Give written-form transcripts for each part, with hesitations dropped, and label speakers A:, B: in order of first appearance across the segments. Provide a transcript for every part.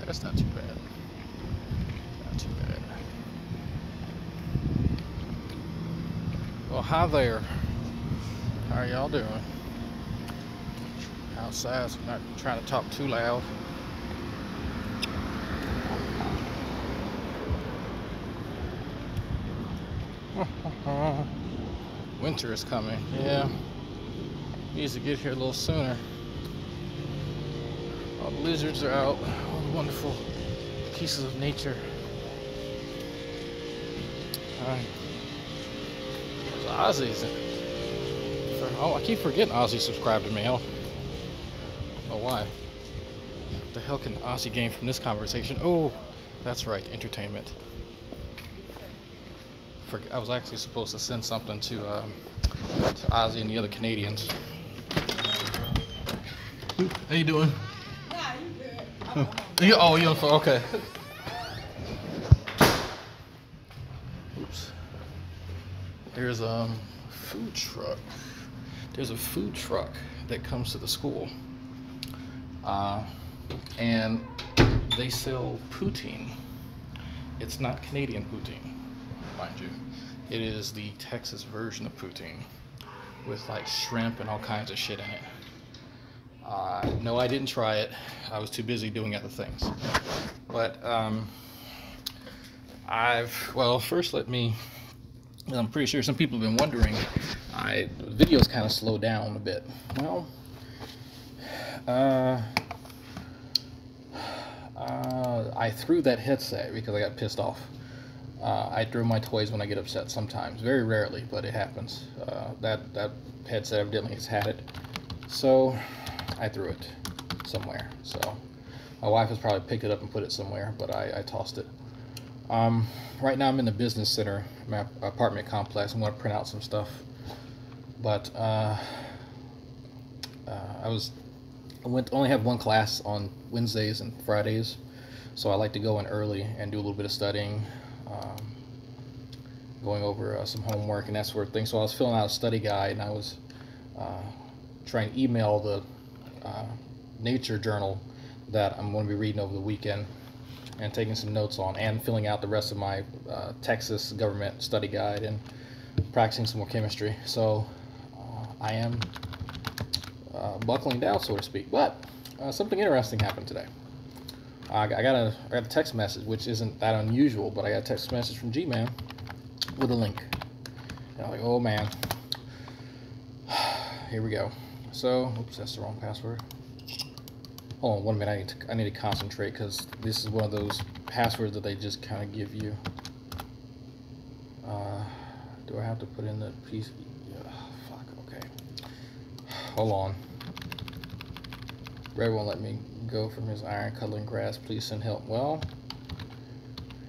A: That's not too bad. Not too bad. Well, hi there. How are y'all doing? Outside, so I'm not trying to talk too loud. Winter is coming. Yeah. Needs to get here a little sooner. All the lizards are out. All the wonderful pieces of nature. There's Ozzy's. Oh, I keep forgetting Ozzy subscribed to me. I don't know why. What the hell can Ozzy gain from this conversation? Oh, that's right, entertainment. I was actually supposed to send something to Ozzy and the other Canadians. How you doing?
B: Nah, you good.
A: Oh, you on the phone? Okay. Oops. There's a food truck. There's a food truck that comes to the school, and they sell poutine. It's not Canadian poutine, mind you. It is the Texas version of poutine with like shrimp and all kinds of shit in it. No, I didn't try it. I was too busy doing other things. But first I'm pretty sure some people have been wondering. The videos kind of slowed down a bit. Well, I threw that headset because I got pissed off. I throw my toys when I get upset sometimes. Very rarely, but it happens. That headset evidently has had it. So I threw it somewhere. So my wife has probably picked it up and put it somewhere, but I tossed it. Right now I'm in the business center, my apartment complex. I'm going to print out some stuff. But I only have one class on Wednesdays and Fridays, so I like to go in early and do a little bit of studying, going over some homework and that sort of thing. So I was filling out a study guide, and I was trying to email the nature journal that I'm going to be reading over the weekend and taking some notes on, and filling out the rest of my Texas government study guide and practicing some more chemistry. So I am buckling down, so to speak. But something interesting happened today. I got a text message, which isn't that unusual, but I got a text message from G-Man with a link. And I'm like, oh man, here we go. So, oops, that's the wrong password. Hold on 1 minute. I need to concentrate, because this is one of those passwords that they just kind of give you. Do I have to put in the piece? Fuck. Okay. Hold on. Red won't let me go from his iron cuddling grass. Please send help. Well,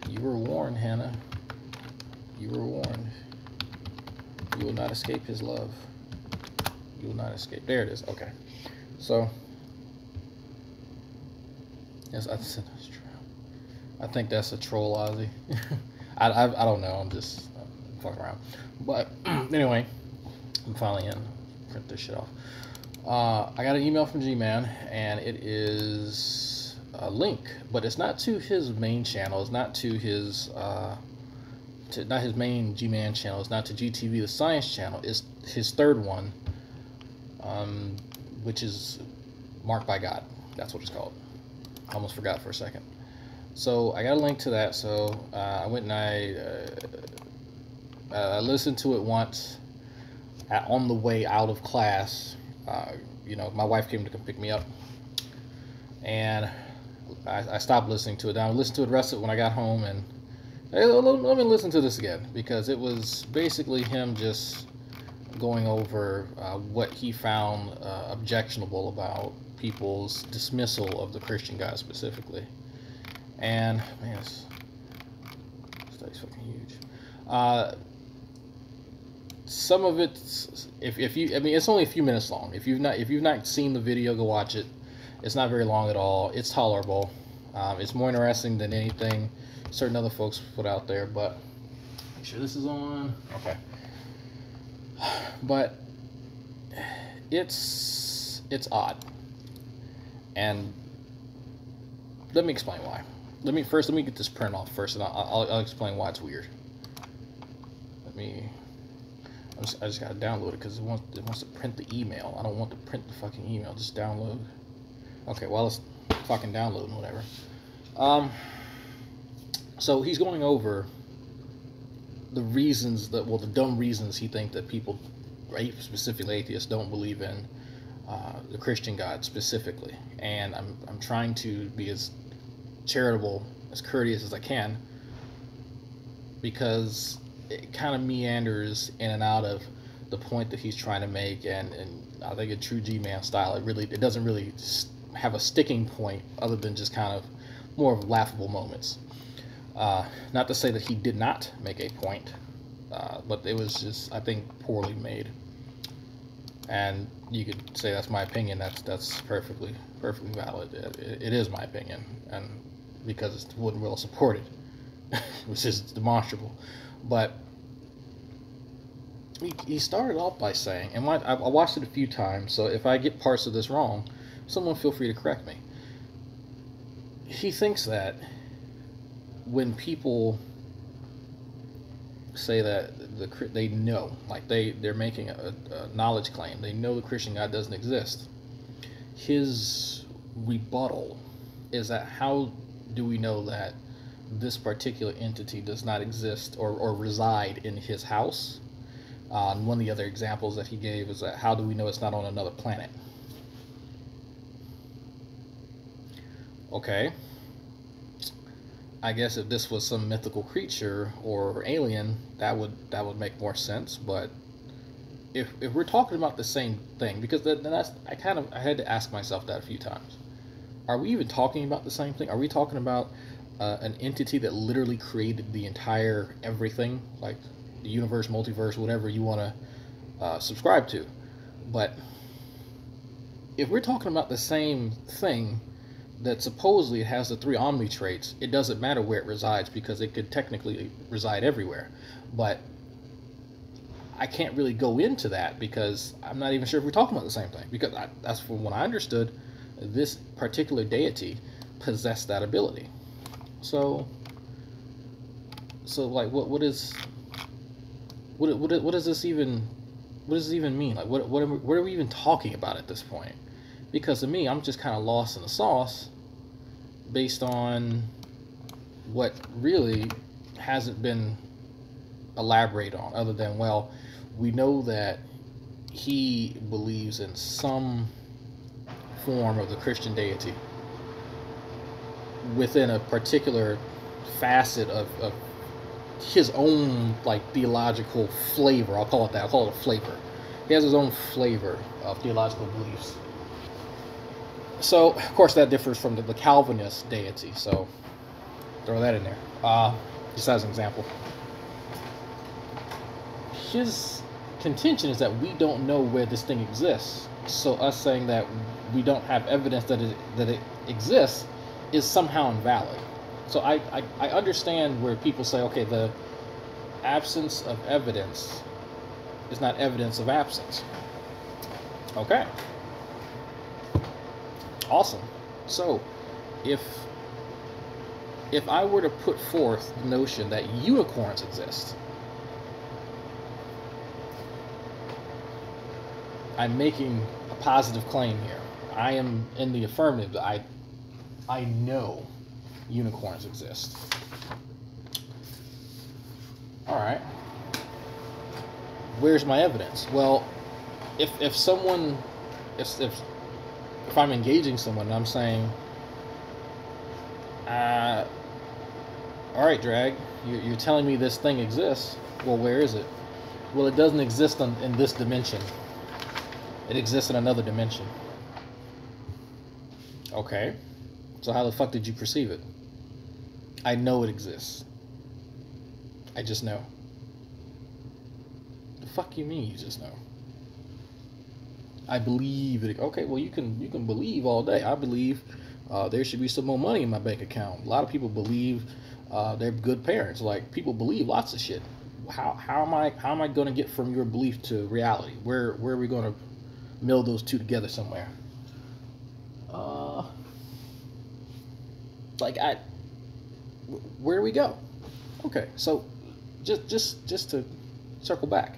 A: you were warned, Hannah. You were warned. You will not escape his love. You will not escape. There it is. Okay. So, yes, I think that's a troll, Ozzy. I don't know. I'm just fucking around. But anyway, I'm finally in. Print this shit off. I got an email from G-Man, and it is a link, but it's not to his main channel. It's not to his not his main G-Man channel. It's not to GTV, the science channel. It's his third one, which is Marked by God. That's what it's called. I almost forgot for a second. So I got a link to that. So I went and I listened to it once on the way out of class. You know, my wife came to come pick me up, and I stopped listening to it. Now I listened to it, the rest of it when I got home, and hey, let me listen to this again, because it was basically him just going over what he found objectionable about people's dismissal of the Christian God specifically. And man, this study's fucking huge. Some of it, if you, I mean, it's only a few minutes long. If you've not seen the video, go watch it. It's not very long at all. It's tolerable. It's more interesting than anything certain other folks put out there. But make sure this is on. Okay. But it's odd, and let me explain why. Let me get this print off first, and I'll explain why it's weird. I just gotta download it because it wants to print the email. I don't want to print the fucking email. Just download. Okay, well, let's fucking download and whatever. So he's going over the reasons the dumb reasons he thinks that people, right, specifically atheists, don't believe in the Christian God specifically. And I'm trying to be as charitable, as courteous as I can, because it kind of meanders in and out of the point that he's trying to make, and I think in true G-Man style, it doesn't really have a sticking point other than just kind of more of laughable moments. Not to say that he did not make a point, but it was just, I think, poorly made. And you could say that's my opinion. That's perfectly valid. It is my opinion, and because it wasn't well supported, which is demonstrable. But he started off by saying, and I watched it a few times, so if I get parts of this wrong, someone feel free to correct me. He thinks that when people say that they know, like they're making a knowledge claim, they know the Christian God doesn't exist, his rebuttal is that how do we know that this particular entity does not exist or reside in his house? And one of the other examples that he gave is that how do we know it's not on another planet? Okay, I guess if this was some mythical creature or alien, that would make more sense. But if we're talking about the same thing, because that's I had to ask myself that a few times. Are we even talking about the same thing? Are we talking about an entity that literally created the entire everything, like the universe, multiverse, whatever you want to subscribe to? But if we're talking about the same thing, that supposedly it has the 3 omni traits, it doesn't matter where it resides because it could technically reside everywhere. But I can't really go into that because I'm not even sure if we're talking about the same thing, because that's from what I understood, this particular deity possessed that ability. So like what does this even mean? Like what are we even talking about at this point? Because to me, I'm just kind of lost in the sauce based on what really hasn't been elaborated on, other than, well, we know that he believes in some form of the Christian deity within a particular facet of his own, like, theological flavor. I'll call it that. I'll call it a flavor. He has his own flavor of theological beliefs. So, of course, that differs from the Calvinist deity, so throw that in there, just as an example. His contention is that we don't know where this thing exists, so us saying that we don't have evidence that it exists is somehow invalid. So I understand where people say, okay, the absence of evidence is not evidence of absence. Okay. Awesome. So, if I were to put forth the notion that unicorns exist, I'm making a positive claim here. I am in the affirmative. I know unicorns exist. All right. Where's my evidence? Well, if I'm engaging someone and I'm saying, all right, Drag, you're telling me this thing exists. Well, where is it? Well, it doesn't exist in this dimension. It exists in another dimension. Okay. So how the fuck did you perceive it? I know it exists. I just know. The fuck you mean you just know? I believe it. Okay, well, you can believe all day. I believe there should be some more money in my bank account. A lot of people believe they're good parents. Like, people believe lots of shit. How am I going to get from your belief to reality? Where are we going to meld those two together somewhere? Like, where do we go? Okay, so just to circle back,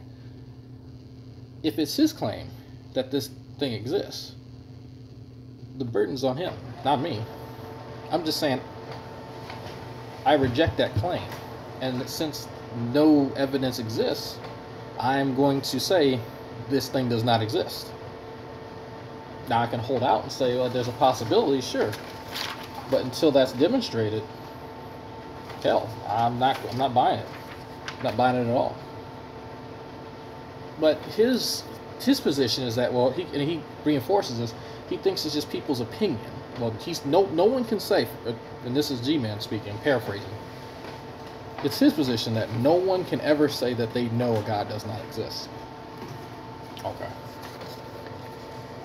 A: if it's his claim that this thing exists, the burden's on him, not me. I'm just saying I reject that claim, and since no evidence exists, I'm going to say this thing does not exist. Now I can hold out and say, well, there's a possibility, sure, but until that's demonstrated, hell, I'm not buying it. I'm not buying it at all. But his position is that, well, he reinforces this. He thinks it's just people's opinion. Well, no one can say, and this is G-Man speaking, paraphrasing. It's his position that no one can ever say that they know a God does not exist. Okay.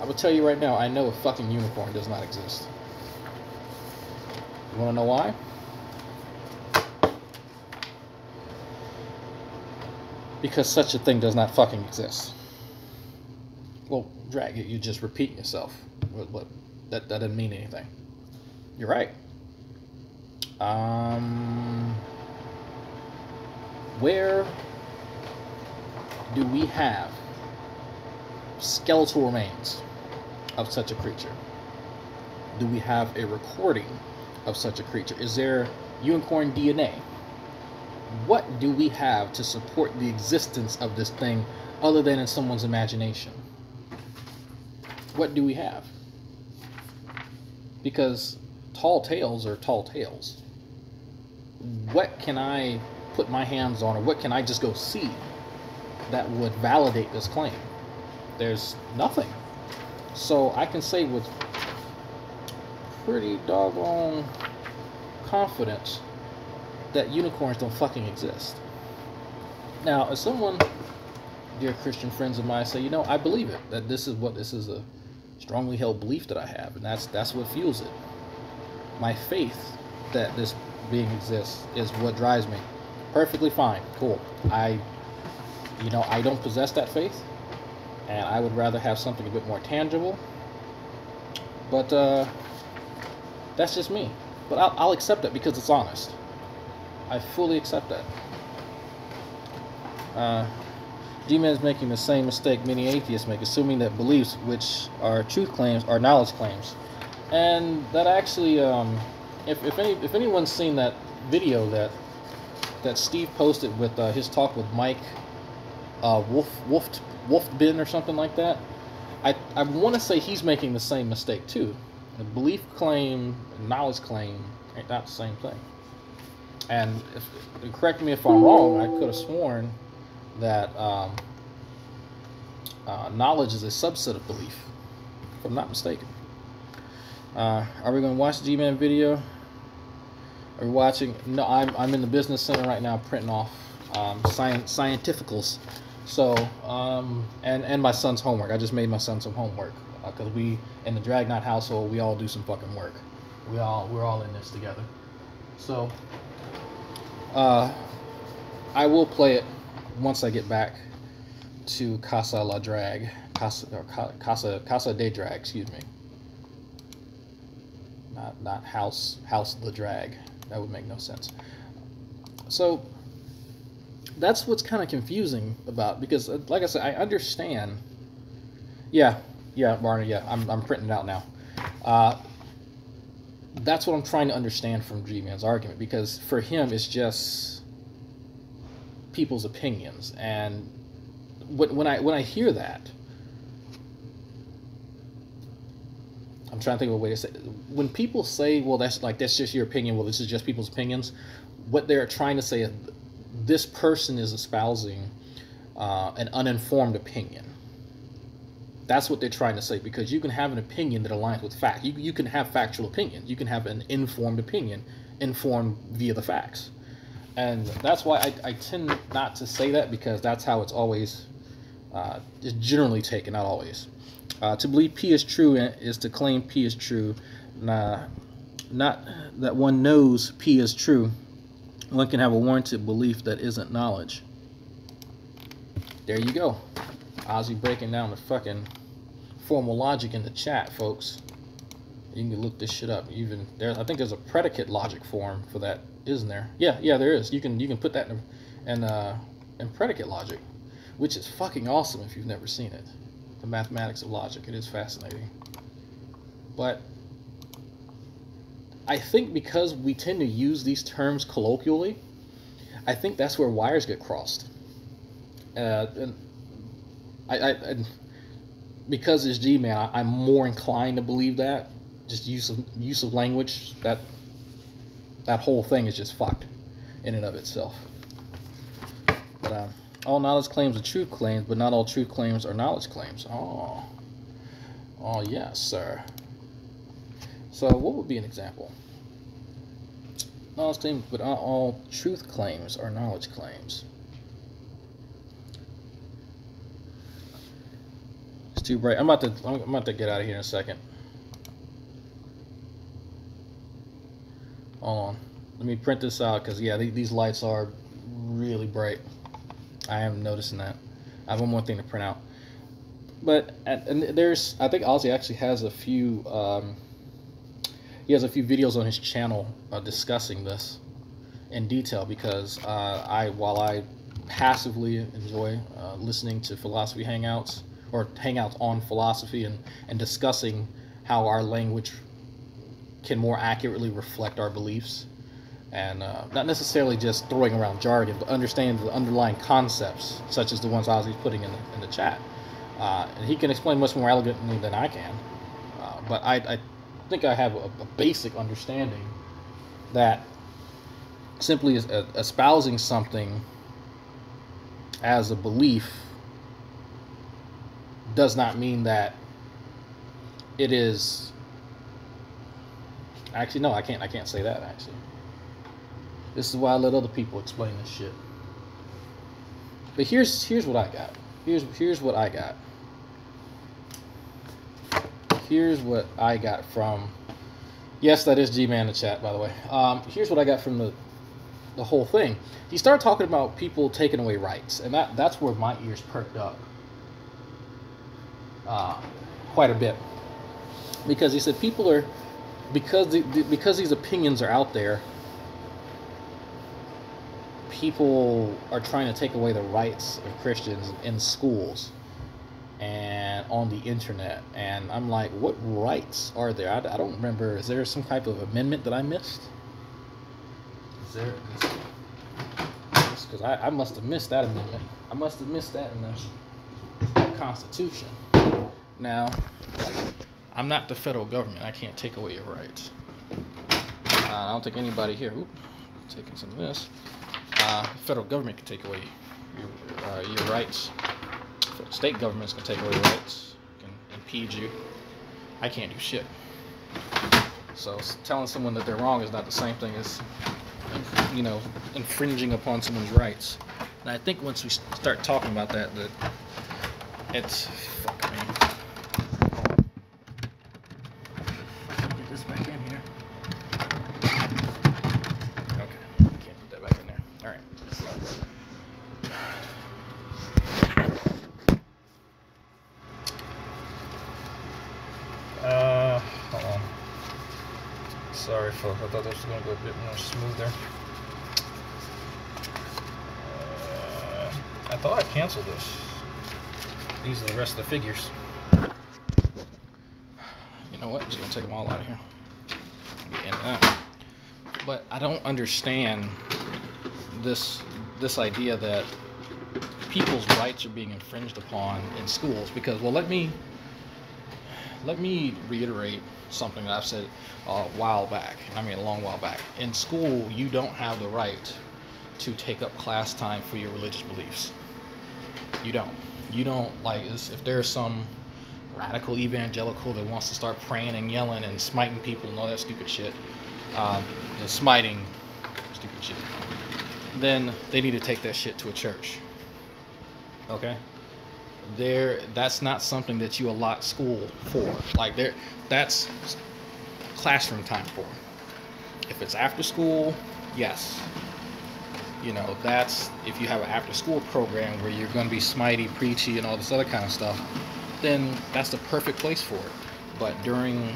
A: I will tell you right now, I know a fucking unicorn does not exist. You want to know why? Because such a thing does not fucking exist. Well, drag it, you just repeating yourself. But that doesn't mean anything. You're right. Where do we have skeletal remains of such a creature? Do we have a recording of such a creature? Is there unicorn DNA? What do we have to support the existence of this thing other than in someone's imagination? What do we have? Because tall tales are tall tales. What can I put my hands on, or what can I just go see that would validate this claim? There's nothing. So I can say with pretty doggone confidence that unicorns don't fucking exist. Now, as someone, dear Christian friends of mine, say, you know, I believe it, that this is a strongly held belief that I have, and that's what fuels it. My faith that this being exists is what drives me. Perfectly fine, cool. I don't possess that faith, and I would rather have something a bit more tangible. But that's just me. But I'll accept that because it's honest. I fully accept that. G-Man's making the same mistake many atheists make, assuming that beliefs, which are truth claims, are knowledge claims. And that actually, if anyone's seen that video that Steve posted with his talk with Mike Wolfbin or something like that, I want to say he's making the same mistake too. The belief claim and knowledge claim ain't not the same thing. And correct me if I'm wrong, I could have sworn that knowledge is a subset of belief, if I'm not mistaken. Are we going to watch the G-Man video? Are we watching? No, I'm in the business center right now printing off scientificals. So, and my son's homework. I just made my son some homework because we, in the Dragnot household, we all do some fucking work. We're all in this together. So, I will play it once I get back to Casa La Drag, Casa de Drag, excuse me. Not House the Drag. That would make no sense. So that's what's kind of confusing about, because like I said, I understand. Yeah, Barney. Yeah, I'm printing it out now. That's what I'm trying to understand from G-Man's argument, because for him it's just people's opinions, and when I hear that, I'm trying to think of a way to say it. When people say, well, that's just your opinion, well, this is just people's opinions, what they're trying to say is this person is espousing an uninformed opinion. That's what they're trying to say, because you can have an opinion that aligns with fact. You can have factual opinions. You can have an informed opinion, informed via the facts. And that's why I tend not to say that, because that's how it's always, it's generally taken, not always. To believe P is true is to claim P is true. Not that one knows P is true. One can have a warranted belief that isn't knowledge. There you go. Ozzy breaking down the fucking formal logic in the chat, folks. You can look this shit up. Even there, I think there's a predicate logic form for that, isn't there? Yeah, there is. You can put that in predicate logic, which is fucking awesome if you've never seen it. The mathematics of logic. It is fascinating. But I think because we tend to use these terms colloquially, I think that's where wires get crossed. And because it's G-Man, I'm more inclined to believe that. Just use of language, that whole thing is just fucked in and of itself. But all knowledge claims are truth claims, but not all truth claims are knowledge claims. Oh yes, sir. So what would be an example? Knowledge claims, but not all truth claims are knowledge claims. It's too bright. I'm about to get out of here in a second. Hold on. Let me print this out because yeah, these lights are really bright. I am noticing that. I have one more thing to print out. But and there's, I think Ozzy actually has a few. He has a few videos on his channel discussing this in detail because while I passively enjoy listening to philosophy hangouts or hangouts on philosophy and discussing how our language can more accurately reflect our beliefs and not necessarily just throwing around jargon, but understanding the underlying concepts such as the ones Ozzy's putting in the chat. And he can explain much more elegantly than I can. But I think I have a basic understanding that simply espousing something as a belief does not mean that it is. Actually, no, I can't say that. Actually, this is why I let other people explain this shit. But here's what I got. Here's what I got. Here's what I got from. Yes, that is G-Man in the chat, by the way. Here's what I got from the whole thing. He started talking about people taking away rights, and that's where my ears perked up quite a bit, because he said people are because these opinions are out there. People are trying to take away the rights of Christians in schools and on the internet, and I'm like, what rights are there? I don't remember. Is there some type of amendment that I missed? Is there? Because I must have missed that amendment. I must have missed that in the Constitution. Now, I'm not the federal government. I can't take away your rights. I don't think anybody here. Taking some of this. The federal government can take away your rights. State governments can take away rights, can impede you. I can't do shit. So telling someone that they're wrong is not the same thing as, infringing upon someone's rights. And I think once we start talking about that it's fuck me. Get this back in here. Okay, can't put that back in there. All right. Hold on. Sorry, folks. I thought this was going to go a bit more smoother. I thought I canceled this. These are the rest of the figures. You know what? I'm just going to take them all out of here. Get into that. But I don't understand this idea that people's rights are being infringed upon in schools, because, well, let me reiterate something that I've said a while back. I mean, a long while back. In school, you don't have the right to take up class time for your religious beliefs. You don't. You don't, like, if there's some radical evangelical that wants to start praying and yelling and smiting people and all that stupid shit, smiting stupid shit, then they need to take that shit to a church. Okay? That's not something that you allot school for. Like, that's classroom time for. If it's after school, yes. That's if you have an after school program where you're going to be smitey, preachy, and all this other kind of stuff, then that's the perfect place for it. But during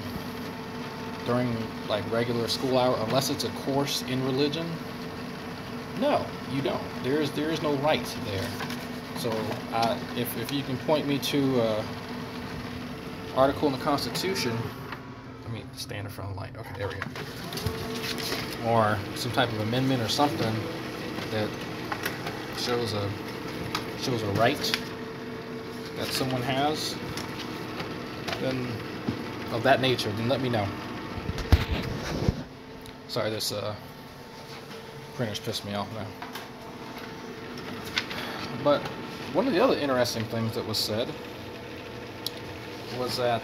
A: during like regular school hour, unless it's a course in religion. No, you don't. There is no right there. So if you can point me to article in the Constitution, let me stand in front of the light. Okay, there we go. Or some type of amendment or something that shows a right that someone has, then of that nature, then let me know. Sorry, this printer's pissed me off now. But one of the other interesting things that was said was that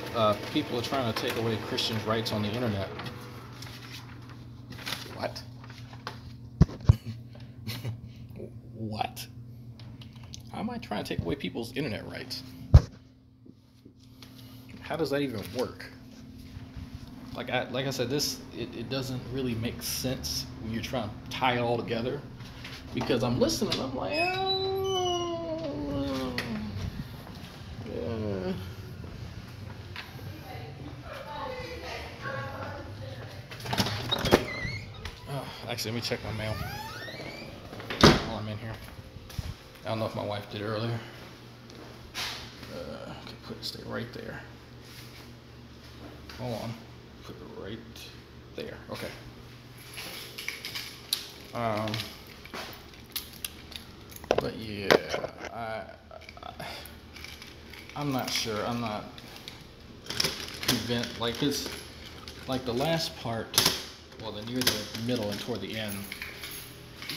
A: people are trying to take away Christians' rights on the internet. What? What? How am I trying to take away people's internet rights? How does that even work? Like I said, it doesn't really make sense when you're trying to tie it all together. Because I'm listening, I'm like, oh, yeah. Oh, actually, let me check my mail while I'm in here. I don't know if my wife did earlier. Okay, stay right there. Hold on. Put it right there. Okay. But yeah, I'm not sure. I'm not convinced. Like it's like the last part, well, near the middle and toward the end,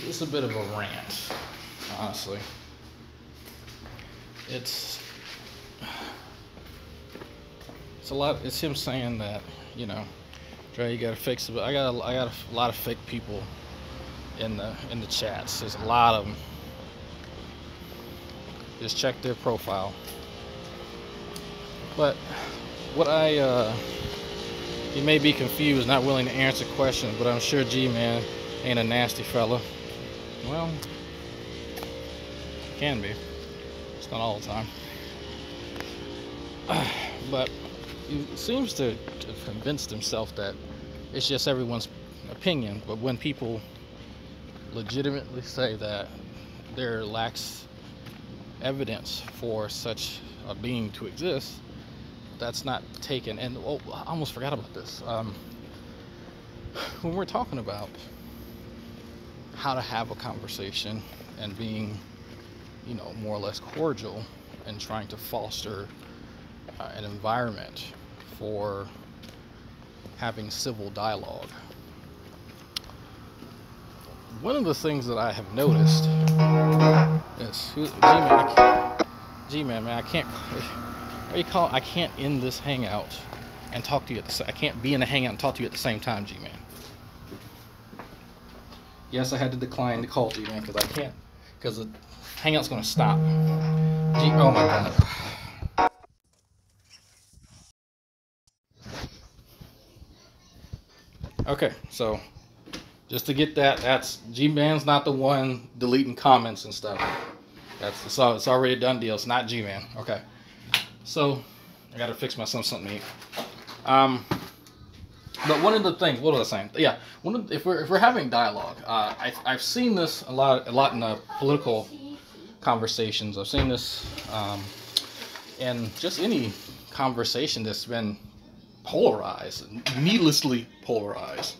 A: it's a bit of a rant, honestly. It's a lot. It's him saying that, you know, Dre, you gotta fix it. But I got a lot of fake people in the chats. There's a lot of them. Just check their profile. But what you may be confused, not willing to answer questions, but I'm sure G-Man ain't a nasty fella. Well, can be. It's not all the time. But he seems to have convinced himself that it's just everyone's opinion. But when people legitimately say that there lacks evidence for such a being to exist, that's not taken. And I almost forgot about this. When we're talking about how to have a conversation and being, you know, more or less cordial and trying to foster an environment for having civil dialogue, one of the things that I have noticed is, G-Man, man, I can't. What do you call it? I can't end this hangout and talk to you at the same. I can't be in a hangout and talk to you at the same time, G-Man. Yes, I had to decline the call, G-Man, because I can't, because the hangout's gonna stop. Oh my God. Okay, so just to get that, that's G-Man's not the one deleting comments and stuff. It's already a done deal. It's not G-Man. Okay, so I got to fix my son something to eat. But one of the things, what was I saying? Yeah, if we're having dialogue, I've seen this a lot in the political conversations. I've seen this in just any conversation that's been polarized, needlessly polarized.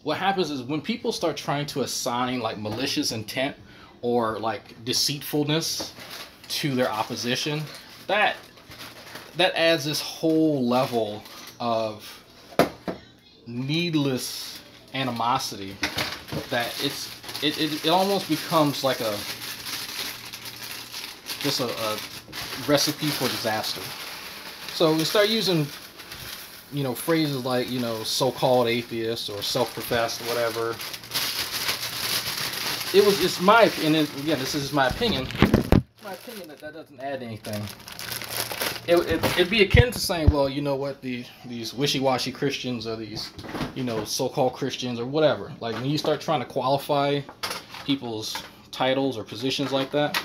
A: What happens is when people start trying to assign like malicious intent or like deceitfulness to their opposition, that adds this whole level of needless animosity that it almost becomes like a recipe for disaster. So we start using, you know, phrases like, you know, so-called atheists or self-professed or whatever. It's my opinion, again, this is my opinion. My opinion that doesn't add anything. It'd be akin to saying, well, you know what, these wishy-washy Christians or these, you know, so-called Christians or whatever. Like when you start trying to qualify people's titles or positions like that,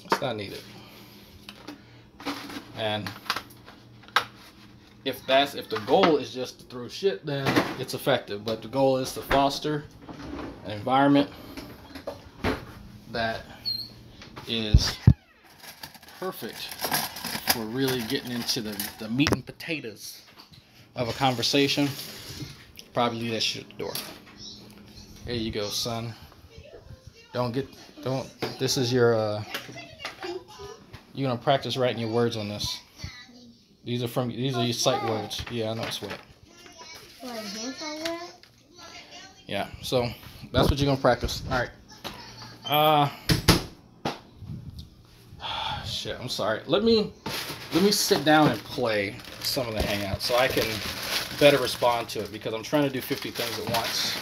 A: it's not needed. And if the goal is just to throw shit, then it's effective. But the goal is to foster an environment that is perfect for really getting into the meat and potatoes of a conversation. Probably leave that shit at the door. There you go, son. This is your, you're gonna practice writing your words on this. These are your sight words. Yeah, I know it's wet.
B: What, hands are wet?
A: Yeah, so that's what you're gonna practice. All right. Shit, I'm sorry. Let me sit down and play some of the Hangout so I can better respond to it, because I'm trying to do 50 things at once,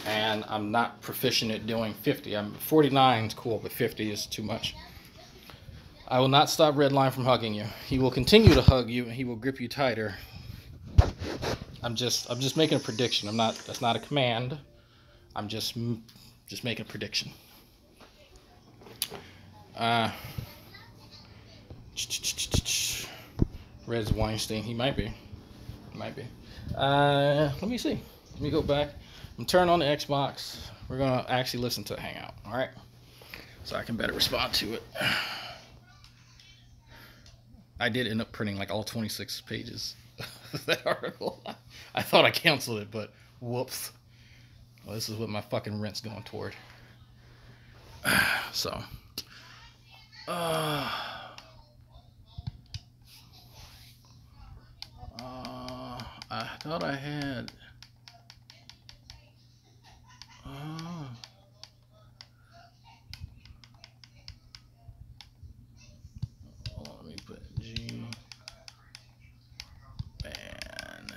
A: and I'm not proficient at doing 50. 49 is cool, but 50 is too much. I will not stop Redline from hugging you. He will continue to hug you, and he will grip you tighter. I'm just making a prediction. That's not a command. I'm just making a prediction. Red's Weinstein. He might be. Let me see. Let me go back. I'm turning on the Xbox. We're gonna actually listen to Hangout. All right, so I can better respond to it. I did end up printing like all 26 pages of that article. I thought I canceled it, but whoops. Well, this is what my fucking rent's going toward. So, I thought I had. Let me put G and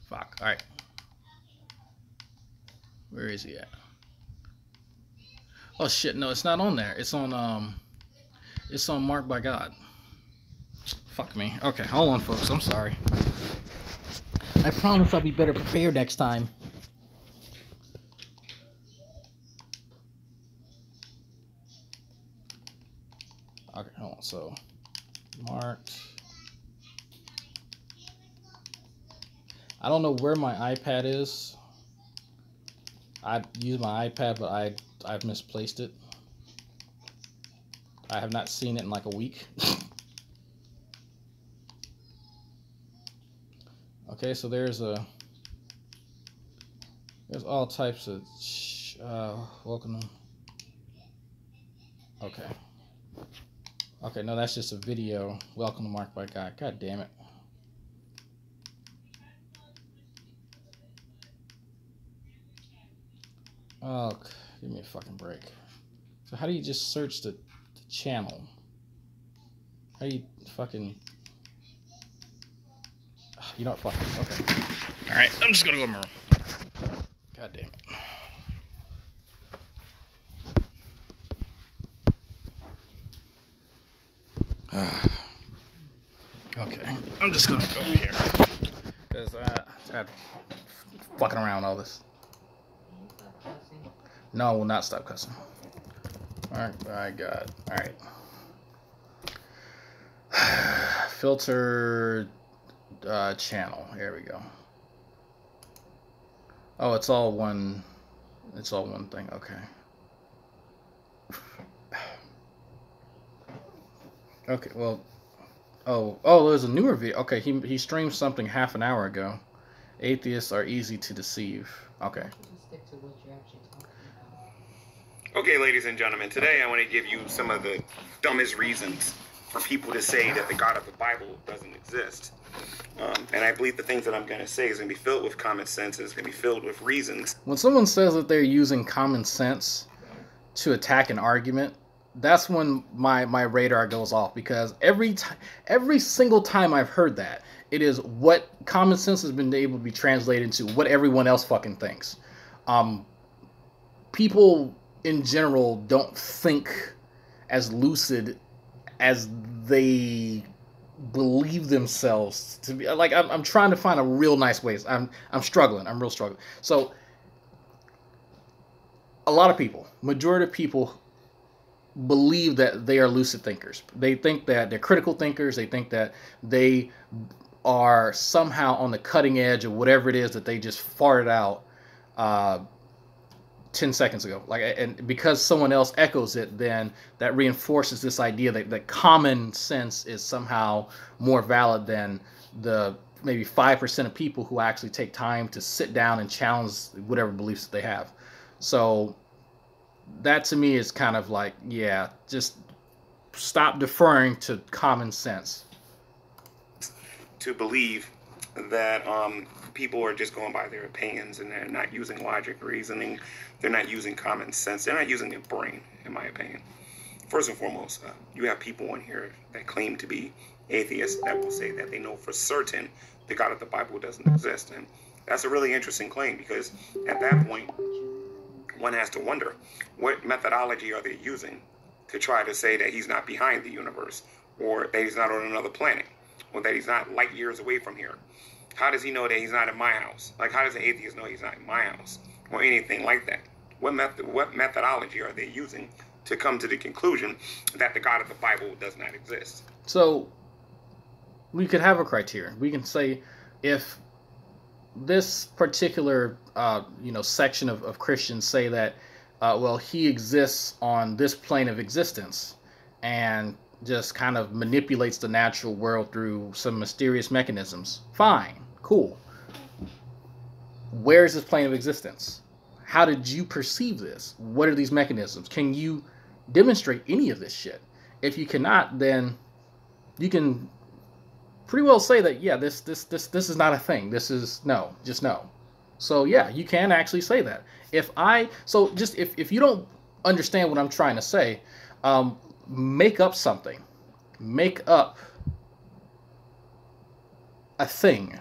A: fuck. All right, where is he at? Oh shit! No, it's not on there. It's on Marked by God. Fuck me. Okay, hold on, folks. I'm sorry. I promise I'll be better prepared next time. Okay, hold on. So, marked. I don't know where my iPad is. I use my iPad, but I've misplaced it. I have not seen it in like a week. Okay, so there's all types of welcome. Okay, no, that's just a video. Welcome to Marked by God. God damn it. Oh, give me a fucking break. So how do you just search the channel? How do you fucking... You don't fucking... Okay. Alright, I'm just gonna go in my room. God damn it. Okay, I'm just gonna go here. Because I'm fucking around all this. No, I will not stop cussing. Alright, I got... Alright. Filter channel. Here we go. Oh, it's all one thing. Okay. Okay, well... Oh, there's a newer video. Okay, he streamed something half an hour ago. Atheists are easy to deceive. Okay.
C: Okay, ladies and gentlemen, today I want to give you some of the dumbest reasons for people to say that the God of the Bible doesn't exist. And I believe the things that I'm going to say is going to be filled with common sense, and it's going to be filled with reasons.
A: When someone says that they're using common sense to attack an argument, that's when my radar goes off, because every single time I've heard that, it is what common sense has been able to be translated into what everyone else fucking thinks. People in general don't think as lucid as they believe themselves to be. Like, I'm trying to find a real nice way. I'm struggling. I'm real struggling. So a lot of people, majority of people, believe that they are lucid thinkers. They think that they're critical thinkers. They think that they are somehow on the cutting edge of whatever it is that they just farted out 10 seconds ago. And because someone else echoes it, then that reinforces this idea that common sense is somehow more valid than the maybe 5% of people who actually take time to sit down and challenge whatever beliefs that they have. So that to me is kind of like, yeah, just stop deferring to common sense.
C: To believe that people are just going by their opinions and they're not using logic, reasoning, they're not using common sense, they're not using their brain, in my opinion. First and foremost, you have people in here that claim to be atheists that will say that they know for certain the God of the Bible doesn't exist. And that's a really interesting claim, because at that point, one has to wonder, what methodology are they using to try to say that he's not behind the universe, or that he's not on another planet, or that he's not light years away from here? How does he know that he's not in my house? Like, how does an atheist know he's not in my house, or anything like that? What methodology are they using to come to the conclusion that the God of the Bible does not exist?
A: So we could have a criteria. We can say, if this particular section of Christians say that well, he exists on this plane of existence and just kind of manipulates the natural world through some mysterious mechanisms, fine, cool. Where is this plane of existence? How did you perceive this? What are these mechanisms? Can you demonstrate any of this shit? If you cannot, then you can pretty well say that, yeah, this is not a thing. This is no, just no. So yeah, you can actually say that. If you don't understand what I'm trying to say, make up something. Make up a thing.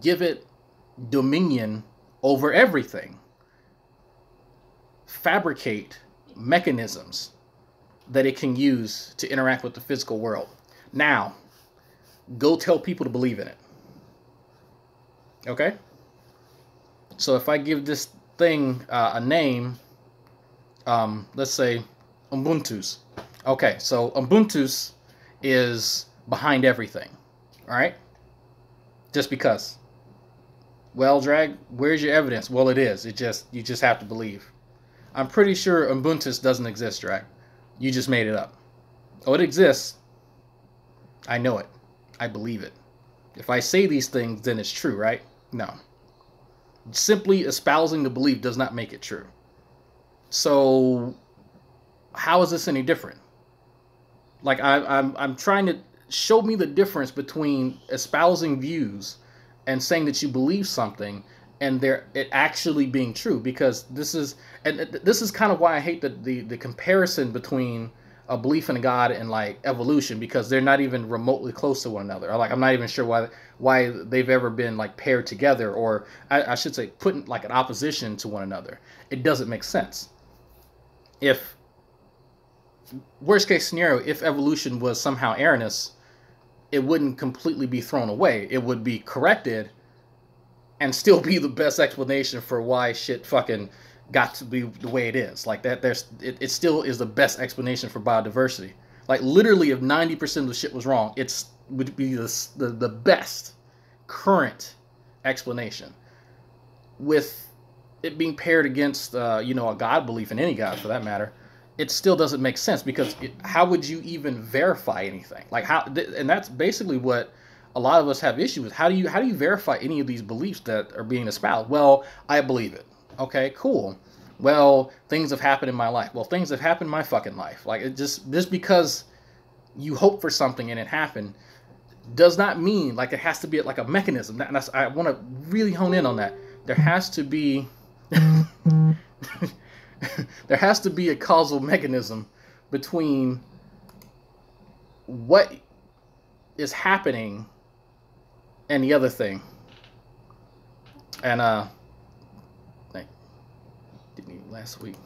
A: Give it dominion over everything. Fabricate mechanisms that it can use to interact with the physical world. Now, go tell people to believe in it. Okay? So if I give this thing a name, let's say Ubuntu's. Okay, so Ubuntu's is behind everything. All right? Just because. Well, Drag, where's your evidence? Well, it is. You just have to believe. I'm pretty sure Ubuntu doesn't exist, Drag. You just made it up. Oh, it exists. I know it. I believe it. If I say these things, then it's true, right? No. Simply espousing the belief does not make it true. So, how is this any different? Like, I'm trying to show me the difference between espousing views and saying that you believe something and it actually being true, because this is kind of why I hate the comparison between a belief in a God and like evolution, because they're not even remotely close to one another. Or, like, I'm not even sure why they've ever been like paired together, or I should say put in like an opposition to one another. It doesn't make sense. If worst case scenario, if evolution was somehow erroneous, it wouldn't completely be thrown away. It would be corrected and still be the best explanation for why shit fucking got to be the way it is. Like that, it still is the best explanation for biodiversity. Like, literally, if 90% of the shit was wrong, would be the best current explanation. With it being paired against a God belief, in any God for that matter, it still doesn't make sense, because how would you even verify anything? Like, how? And that's basically what a lot of us have issues with. How do you verify any of these beliefs that are being espoused? Well, I believe it. Okay, cool. Well, things have happened in my life. Well, things have happened in my fucking life. Like, it just because you hope for something and it happened does not mean like it has to be like a mechanism. I want to really hone in on that. There has to be there has to be a causal mechanism between what is happening and the other thing. And didn't even last week.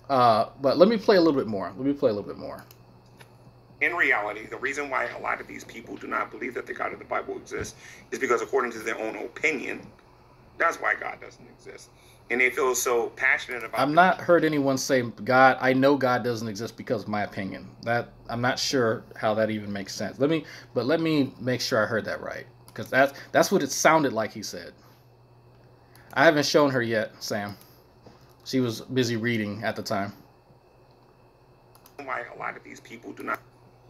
A: But let me play a little bit more.
C: In reality, the reason why a lot of these people do not believe that the God of the Bible exists is because, according to their own opinion, that's why God doesn't exist. And they feel so passionate about.
A: I've not heard anyone say, God, I know God doesn't exist because of my opinion. That I'm not sure how that even makes sense. Let me make sure I heard that right, because that's what it sounded like he said. I haven't shown her yet, Sam. She was busy reading at the time.
C: Why a lot of these people do not.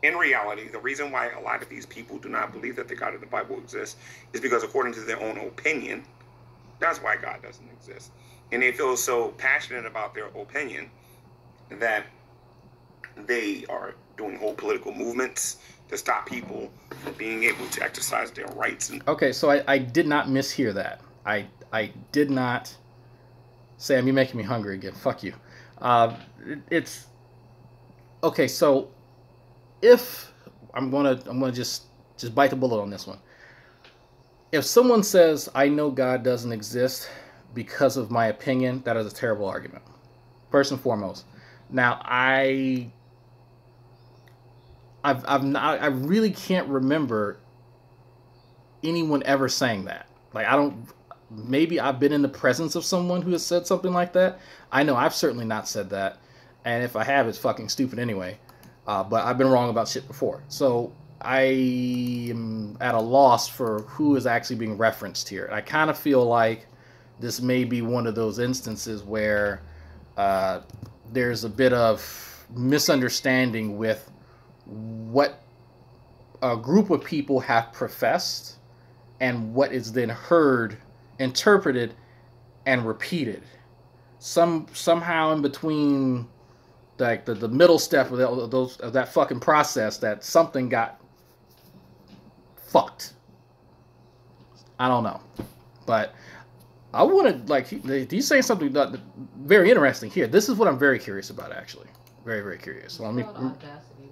C: In reality, the reason why a lot of these people do not believe that the God of the Bible exists is because, according to their own opinion, that's why God doesn't exist. And they feel so passionate about their opinion that they are doing whole political movements to stop people from being able to exercise their rights.
A: Okay, so I did not mishear that. I did not. Sam, you're making me hungry again. Fuck you. It's okay. So if I'm gonna just bite the bullet on this one. If someone says I know God doesn't exist because of my opinion, that is a terrible argument. First and foremost. Now I really can't remember anyone ever saying that. Like, I don't. Maybe I've been in the presence of someone who has said something like that. I know I've certainly not said that, and if I have, it's fucking stupid anyway. But I've been wrong about shit before, so I am at a loss for who is actually being referenced here. I kind of feel like this may be one of those instances where there's a bit of misunderstanding with what a group of people have professed and what is then heard, interpreted, and repeated. Somehow in between, like the middle step of that fucking process, that something got fucked. I don't know, but I wanted, like, he's saying something very interesting here. This is what I'm very curious about, actually. Very, very curious. So let me.
D: Audacity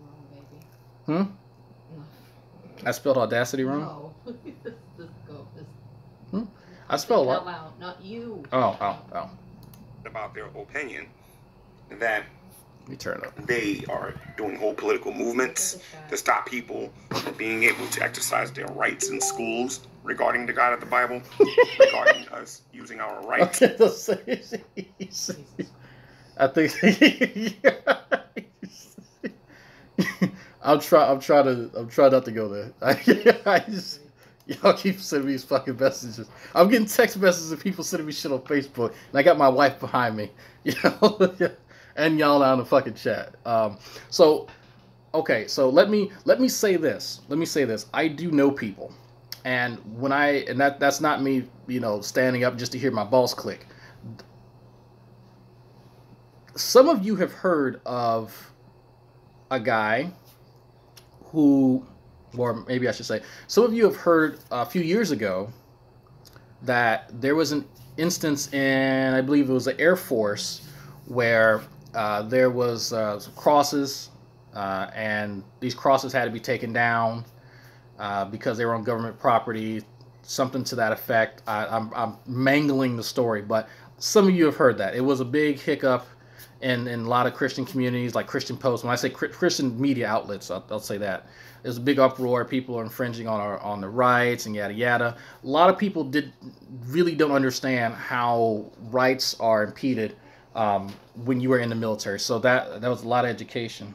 D: wrong, baby.
A: I spelled audacity wrong?
D: No. Just go.
A: I spelled what?
D: Out loud, not you.
A: Oh.
C: About their opinion that
A: Let me turn it up.
C: they are doing whole political movements to stop people from being able to exercise their rights in schools regarding the God of the Bible, regarding us using our rights.
A: Okay, I think I'm trying not to go there. Y'all keep sending me these fucking messages. I'm getting text messages of people sending me shit on Facebook, and I got my wife behind me, and y'all out in the fucking chat. So let me say this. I do know people, and that's not me, standing up just to hear my balls click. Some of you have heard of a guy who, or maybe I should say, some of you have heard a few years ago that there was an instance in, I believe it was the Air Force, where there was some crosses, and these crosses had to be taken down because they were on government property, something to that effect. I'm mangling the story, but some of you have heard that. It was a big hiccup in a lot of Christian communities, like Christian Post. When I say Christian media outlets, I'll say that. There's a big uproar. People are infringing on the rights and yada yada. A lot of people really don't understand how rights are impeded when you were in the military. So that was a lot of education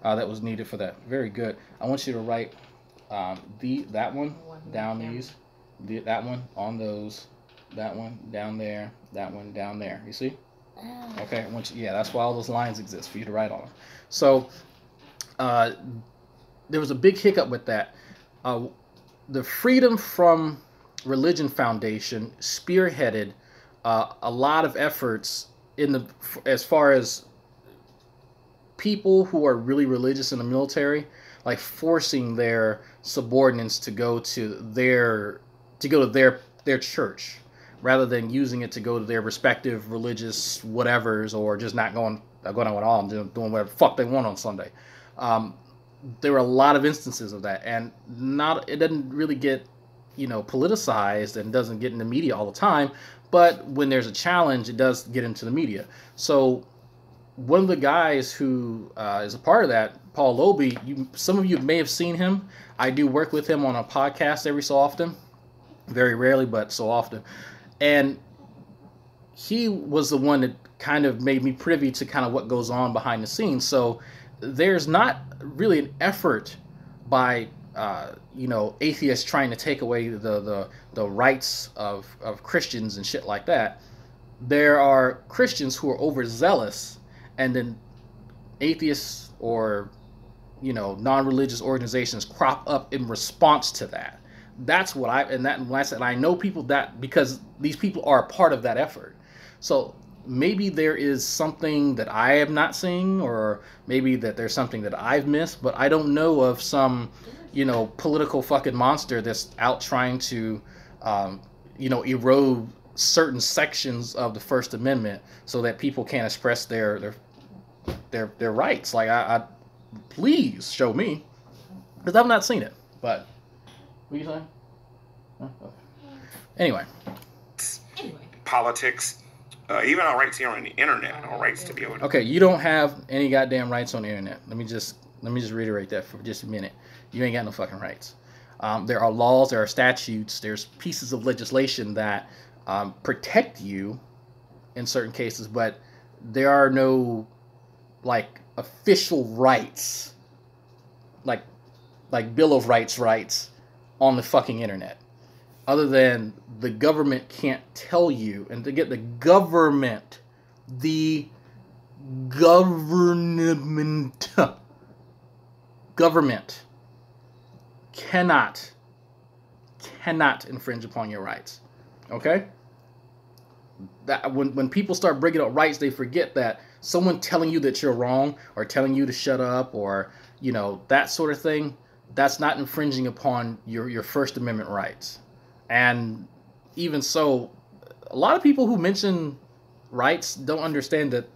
A: that was needed for that. Very good. I want you to write that one down these, that one on those, that one down there, that one down there. You see? Okay. That's why all those lines exist, for you to write on them. So there was a big hiccup with that. The Freedom from Religion Foundation spearheaded a lot of efforts as far as people who are really religious in the military, like forcing their subordinates to go to their church, rather than using it to go to their respective religious whatevers, or just not going out at all and doing whatever the fuck they want on Sunday. There were a lot of instances of that, and it doesn't really get politicized and doesn't get in the media all the time, but when there's a challenge, it does get into the media. So one of the guys who is a part of that, Paul Loby, some of you may have seen him. I do work with him on a podcast every so often. Very rarely, but so often. And he was the one that kind of made me privy to kind of what goes on behind the scenes. So there's not really an effort by atheists trying to take away the rights of Christians and shit like that. There are Christians who are overzealous, and then atheists or non-religious organizations crop up in response to that. That's what I know people that, because these people are a part of that effort. So maybe there is something that I am not seeing, or maybe that there's something that I've missed, but I don't know of some, political fucking monster that's out trying to, erode certain sections of the First Amendment so that people can't express their rights. Like, I please show me, because I've not seen it. But what are you saying? Huh? Okay. Anyway,
C: politics. Even our rights here on the internet, our rights to be able to...
A: Okay, you don't have any goddamn rights on the internet. Let me just reiterate that for just a minute. You ain't got no fucking rights. There are laws, there are statutes, there's pieces of legislation that protect you in certain cases, but there are no, like, official rights, like Bill of Rights on the fucking internet. Other than the government can't tell you, and to get the government cannot infringe upon your rights. Okay? That when people start bringing up rights, they forget that someone telling you that you're wrong, or telling you to shut up, or that sort of thing, that's not infringing upon your First Amendment rights. And even so, a lot of people who mention rights don't understand that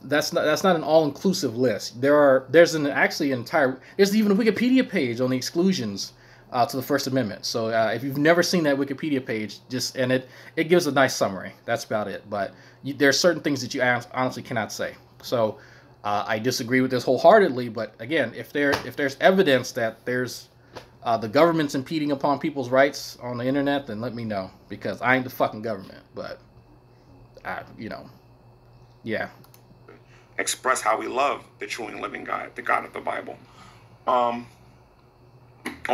A: that's not an all-inclusive list. There's even a Wikipedia page on the exclusions to the First Amendment. So if you've never seen that Wikipedia page, it gives a nice summary. That's about it. But there are certain things that you honestly cannot say. So I disagree with this wholeheartedly. But again, if there's evidence that there's the government's impeding upon people's rights on the internet, then let me know, because I ain't the fucking government. But yeah.
C: Express how we love the true and living God, the God of the Bible. All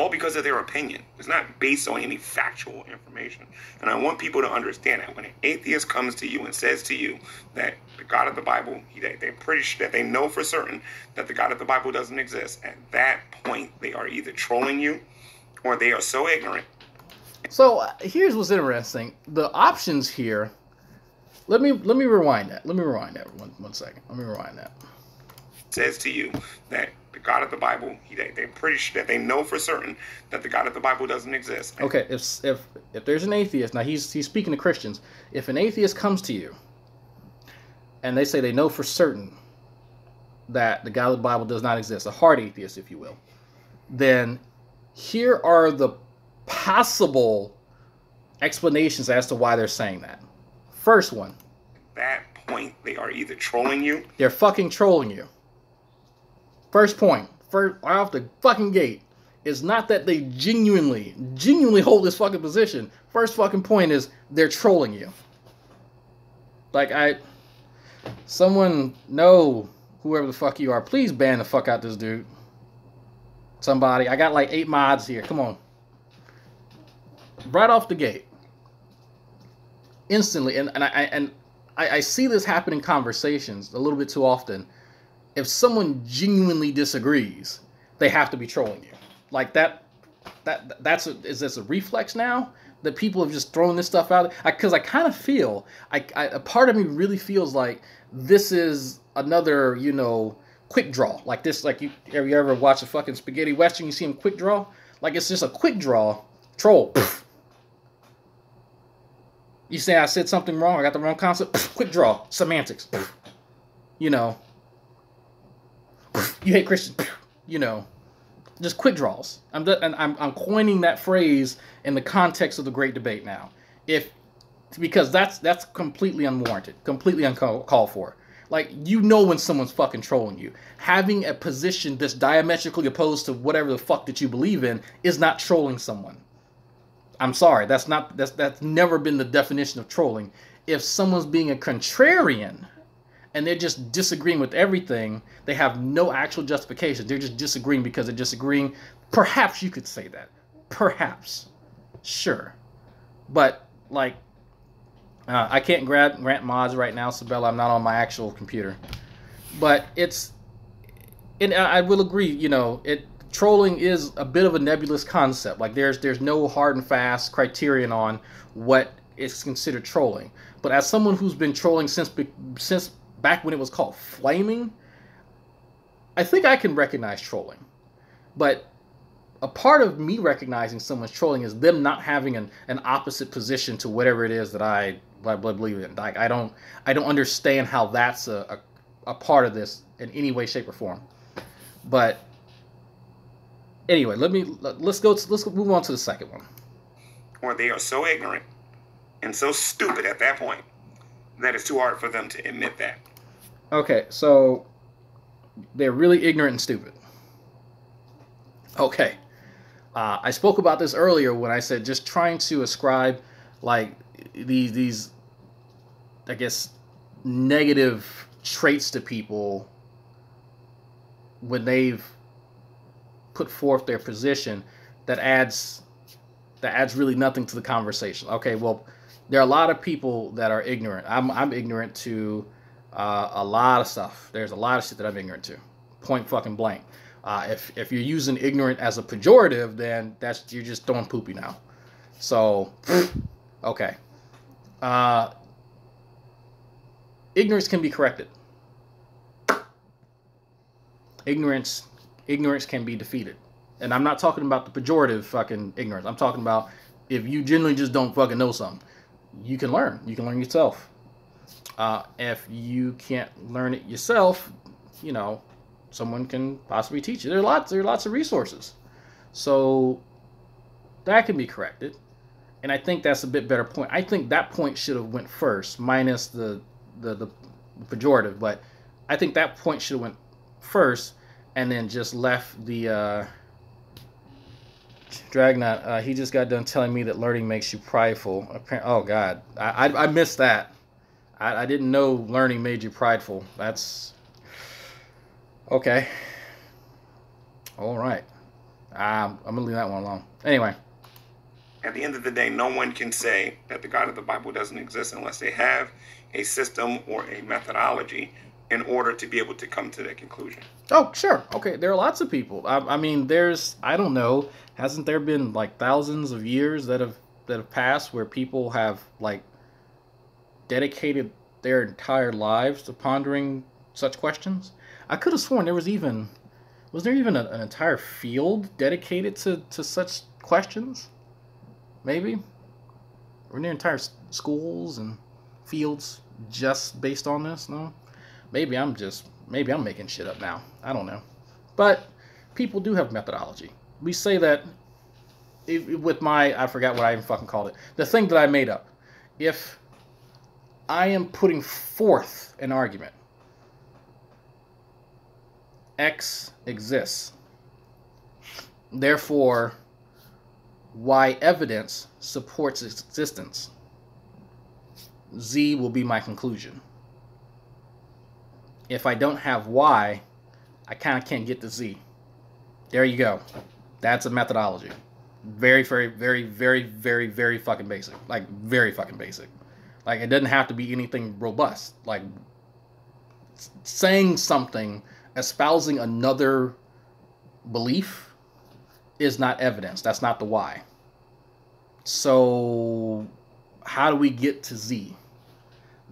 C: because of their opinion. It's not based on any factual information. And I want people to understand that when an atheist comes to you and says to you that the God of the Bible, they're pretty sure that they know for certain that the God of the Bible doesn't exist, at that point they are either trolling you or they are so ignorant.
A: So here's what's interesting. The options here. Let me rewind that. One second. Let me rewind that.
C: Says to you that the God of the Bible, they're pretty sure that they know for certain that the God of the Bible doesn't exist.
A: Okay, if there's an atheist, now he's speaking to Christians. If an atheist comes to you and they say they know for certain that the God of the Bible does not exist, a hard atheist, if you will, then here are the possible explanations as to why they're saying that. First one.
C: At that point, they are either trolling you.
A: They're fucking trolling you. First point, right off the fucking gate, is not that they genuinely hold this fucking position. First fucking point is they're trolling you. Like, someone know, whoever the fuck you are, please ban the fuck out this dude. Somebody, I got like 8 mods here. Come on. Right off the gate. Instantly, and I see this happen in conversations a little bit too often. If someone genuinely disagrees, they have to be trolling you. Like is this a reflex now that people have just thrown this stuff out? Because I kind of feel, a part of me really feels like this is another, quick draw. Like this, like you ever watch a fucking spaghetti western, you see him quick draw? Like it's just a quick draw, troll. You say I said something wrong, I got the wrong concept, quick draw, semantics. You hate Christians, just quick draws. I'm coining that phrase in the context of the Great Debate now, because that's completely unwarranted, completely uncalled for. Like, you know when someone's fucking trolling you. Having a position that's diametrically opposed to whatever the fuck that you believe in is not trolling someone. I'm sorry, that's never been the definition of trolling. If someone's being a contrarian and they're just disagreeing with everything, they have no actual justification. They're just disagreeing because they're disagreeing. Perhaps you could say that. Perhaps. Sure. But, like, I can't grant mods right now, Sabella. I'm not on my actual computer. But I will agree, you know, trolling is a bit of a nebulous concept. Like, there's no hard and fast criterion on what is considered trolling. But as someone who's been trolling since back when it was called flaming, I think I can recognize trolling. But a part of me recognizing someone's trolling is them not having an opposite position to whatever it is that I believe in. Like, I don't understand how that's a part of this in any way, shape, or form. But anyway, let's move on to the second one.
C: Or they are so ignorant and so stupid at that point that it's too hard for them to admit that.
A: Okay, so they're really ignorant and stupid. Okay. I spoke about this earlier when I said just trying to ascribe, like, these I guess, negative traits to people when they've put forth their position, that adds really nothing to the conversation. Okay, well, there are a lot of people that are ignorant. I'm ignorant to a lot of stuff. There's a lot of shit that I'm ignorant to. Point fucking blank. If you're using ignorant as a pejorative, then you're just throwing poopy now. So, okay. Ignorance can be corrected. Ignorance can be defeated. And I'm not talking about the pejorative fucking ignorance. I'm talking about if you genuinely just don't fucking know something, you can learn. You can learn yourself. If you can't learn it yourself, you know, someone can possibly teach you. There are lots of resources. So that can be corrected. And I think that's a bit better point. I think that point should have went first, minus the pejorative, but I think that point should have went first and then just left the Dragnot. He just got done telling me that learning makes you prideful. Oh God, I missed that. I didn't know learning made you prideful. That's okay. All right. I'm gonna leave that one alone. Anyway.
C: At the end of the day, no one can say that the God of the Bible doesn't exist unless they have a system or a methodology in order to be able to come to that conclusion.
A: Oh, sure. Okay, there are lots of people. I mean, I don't know, hasn't there been like thousands of years that have passed where people have like dedicated their entire lives to pondering such questions? I could have sworn was there even an entire field dedicated to such questions? Maybe? Were there entire schools and fields just based on this? No? Maybe I'm making shit up now. I don't know. But people do have methodology. We say that with I forgot what I even fucking called it. The thing that I made up. If I am putting forth an argument, X exists. Therefore, Y evidence supports its existence. Z will be my conclusion. If I don't have Y, I kind of can't get to Z. There you go. That's a methodology. Very, very, very, very, very, very fucking basic. Like, very fucking basic. Like, it doesn't have to be anything robust. Like, saying something, espousing another belief is not evidence. That's not the why. So how do we get to Z?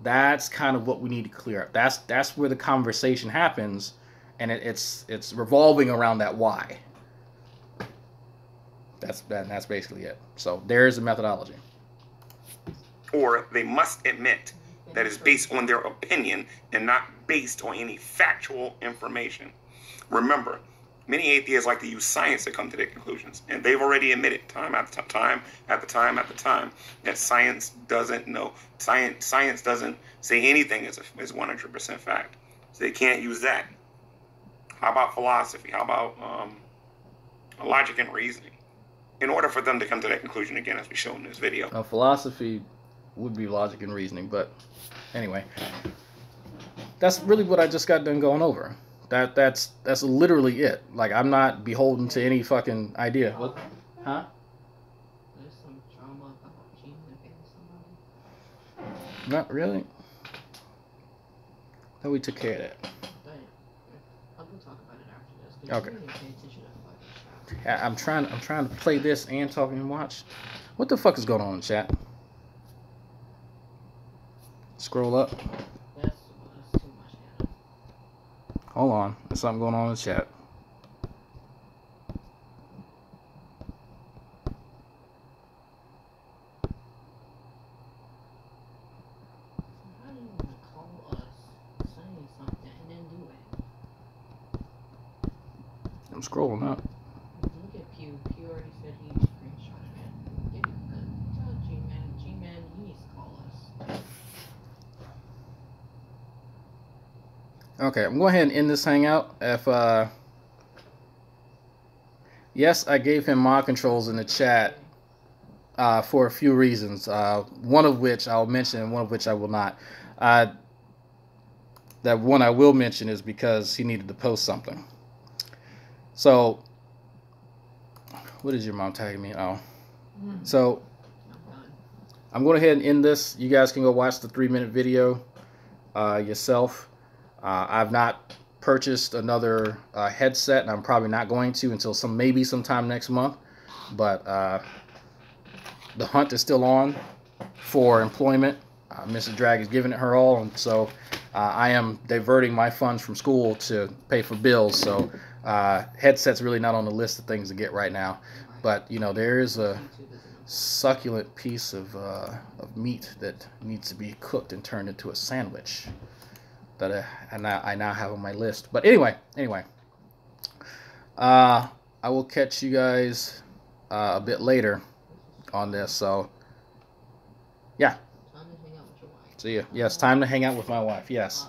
A: That's kind of what we need to clear up. That's where the conversation happens, and it's revolving around that why. That's basically it. So there's the methodology.
C: Or they must admit that it's based on their opinion and not based on any factual information. Remember, Many atheists like to use science to come to their conclusions, and they've already admitted time after time that science doesn't know. Science doesn't say anything is 100% fact, so they can't use that. How about philosophy? How about logic and reasoning? In order for them to come to that conclusion, again, as we show in this video.
A: Philosophy would be logic and reasoning, but anyway, that's really what I just got done going over. That's literally it. Like, I'm not beholden to any fucking idea. What? Huh?
D: There's some drama about Gene and somebody.
A: Not really. Thought we took care of that.
D: But I'll go talk about it after this.
A: Okay.
D: You didn't pay attention to fucking
A: Yeah, I'm trying to play this and talk and watch. What the fuck is going on in chat? Scroll up.
D: That's too much, Hannah.
A: Hold on. There's something going on in the chat.
D: How do you want to call us saying something and then do it?
A: I'm scrolling up.
D: Look at Pew. Pew already said he screenshotted it. Tell G-Man. G-Man, he needs to call us.
A: Okay, I'm going ahead and end this hangout. Yes, I gave him mod controls in the chat for a few reasons. One of which I'll mention and one of which I will not. That one I will mention is because he needed to post something. So, what is your mom tagging me? Oh. So, I'm going ahead and end this. You guys can go watch the 3-minute video yourself. I've not purchased another headset, and I'm probably not going to until maybe sometime next month. But the hunt is still on for employment. Mrs. Drag is giving it her all, and so I am diverting my funds from school to pay for bills. So headset's really not on the list of things to get right now. But you know, there is a succulent piece of meat that needs to be cooked and turned into a sandwich that I now have on my list. But anyway, I will catch you guys a bit later on this. So yeah,
D: Time to hang out with your wife.
A: see ya. Yes, time to hang out with my wife. Yes.